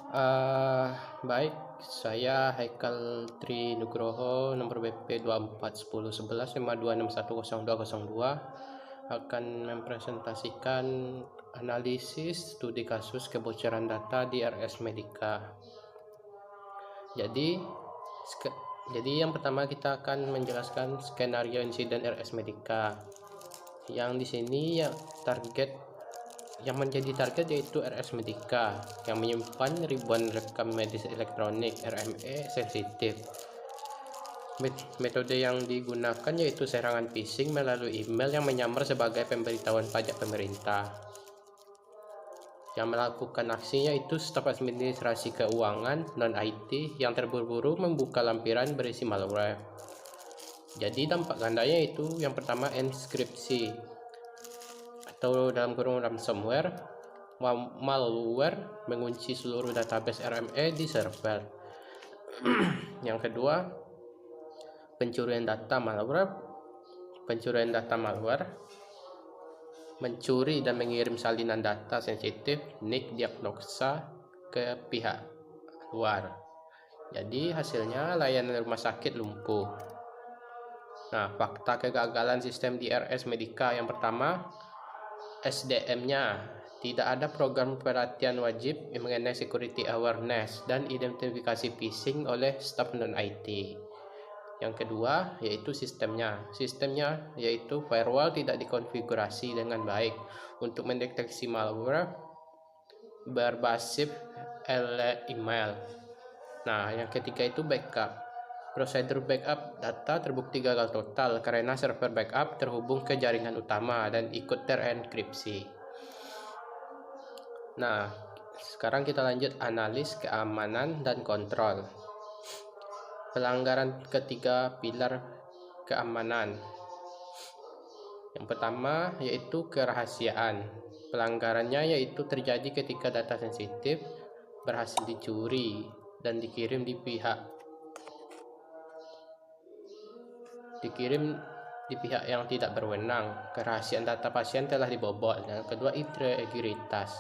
Eh, Baik, saya Haikal Tri Nugroho, nomor BP 24101152610202 akan mempresentasikan analisis studi kasus kebocoran data di RS Medica. Jadi, yang pertama kita akan menjelaskan skenario insiden RS Medica. Yang di sini ya yang menjadi target yaitu RS Medica yang menyimpan ribuan rekam medis elektronik RME sensitif. Metode yang digunakan yaitu serangan phishing melalui email yang menyamar sebagai pemberitahuan pajak pemerintah. Yang melakukan aksinya itu staf administrasi keuangan non-IT yang terburu-buru membuka lampiran berisi malware. Jadi dampak gandanya itu yang pertama enskripsi atau dalam kurung ransomware. Malware mengunci seluruh database RME di server. Yang kedua, pencurian data malware. Mencuri dan mengirim salinan data sensitif NIK diagnosa ke pihak luar. Jadi hasilnya layanan rumah sakit lumpuh. Nah, fakta kegagalan sistem di RS Medica yang pertama, SDM-nya tidak ada program perhatian wajib mengenai security awareness dan identifikasi phishing oleh staf non-IT. Yang kedua yaitu sistemnya yaitu firewall tidak dikonfigurasi dengan baik untuk mendeteksi malware berbasis email. Nah, yang ketiga itu backup. Prosedur backup data terbukti gagal total karena server backup terhubung ke jaringan utama dan ikut terenkripsi. Nah, sekarang kita lanjut analis keamanan dan kontrol. Pelanggaran ketiga pilar keamanan. Yang pertama yaitu kerahasiaan. Pelanggarannya yaitu terjadi ketika data sensitif berhasil dicuri dan dikirim di pihak yang tidak berwenang. Kerahasiaan data pasien telah dibobol. Yang kedua, integritas.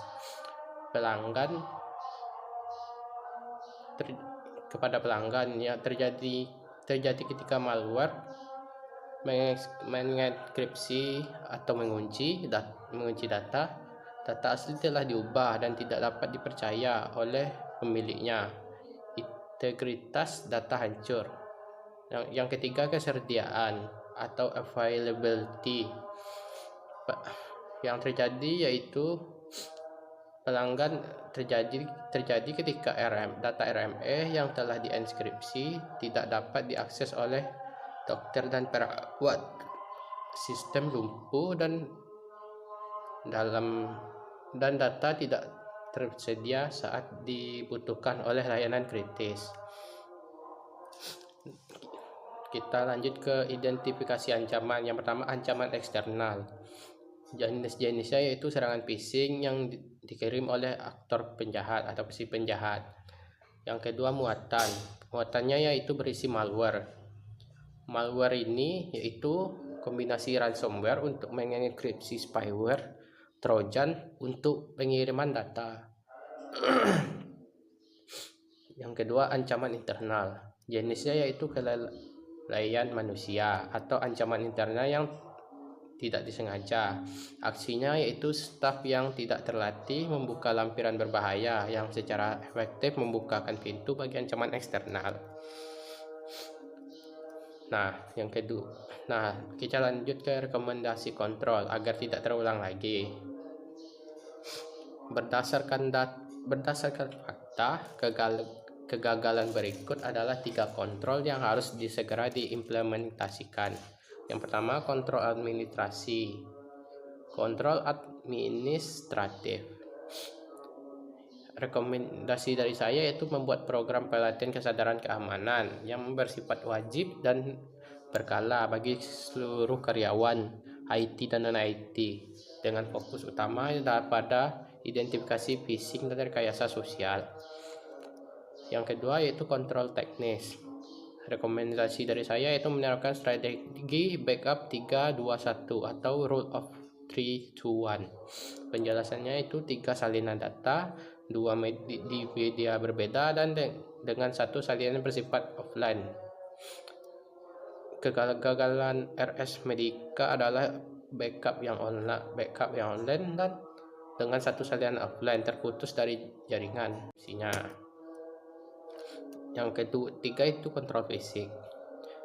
Kepada pelanggan yang terjadi ketika malware mengenkripsi atau mengunci data asli telah diubah dan tidak dapat dipercaya oleh pemiliknya. Integritas data hancur. Yang ketiga, kesediaan atau availability. Yang terjadi yaitu pelanggan terjadi ketika data RME yang telah dienkripsi tidak dapat diakses oleh dokter dan perawat. Sistem lumpuh dan data tidak tersedia saat dibutuhkan oleh layanan kritis. Kita lanjut ke identifikasi ancaman. Yang pertama, ancaman eksternal. Jenis-jenisnya yaitu serangan phishing yang dikirim oleh aktor penjahat atau si penjahat. Yang kedua, muatannya yaitu berisi malware. Malware ini yaitu kombinasi ransomware untuk mengenkripsi spyware, trojan untuk pengiriman data. Yang kedua, ancaman internal. Jenisnya yaitu kelalaian manusia atau ancaman internal yang tidak disengaja. Aksinya yaitu staf yang tidak terlatih membuka lampiran berbahaya yang secara efektif membukakan pintu bagi ancaman eksternal. Nah, yang kedua. Nah, kita lanjut ke rekomendasi kontrol agar tidak terulang lagi. Berdasarkan fakta, kegagalan berikut adalah 3 kontrol yang harus segera diimplementasikan. Yang pertama, kontrol administratif. Rekomendasi dari saya yaitu membuat program pelatihan kesadaran keamanan yang bersifat wajib dan berkala bagi seluruh karyawan IT dan non-IT dengan fokus utama pada identifikasi phishing dan rekayasa sosial. Yang kedua yaitu kontrol teknis. Rekomendasi dari saya yaitu menerapkan strategi backup 3-2-1 atau rule of 3-2-1. Penjelasannya itu 3 salinan data di media berbeda dan dengan satu salinan bersifat offline. Kegagalan RS Medica adalah backup yang online dan dengan satu salinan offline terputus dari jaringan isinya. Yang ketiga itu kontrol fisik.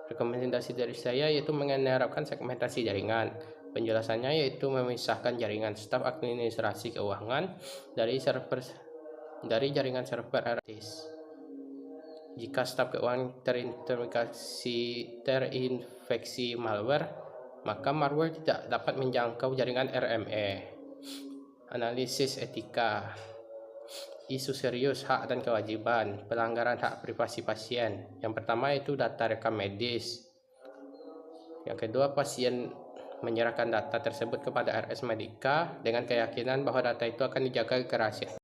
Rekomendasi dari saya yaitu menerapkan segmentasi jaringan. Penjelasannya yaitu memisahkan jaringan staf administrasi keuangan dari jaringan server RS. Jika staf keuangan terinfeksi malware, maka malware tidak dapat menjangkau jaringan RME. Analisis etika. Isu serius hak dan kewajiban, pelanggaran hak privasi pasien. Yang pertama itu data rekam medis. Yang kedua, pasien menyerahkan data tersebut kepada RS Medica dengan keyakinan bahwa data itu akan dijaga kerahasiaan.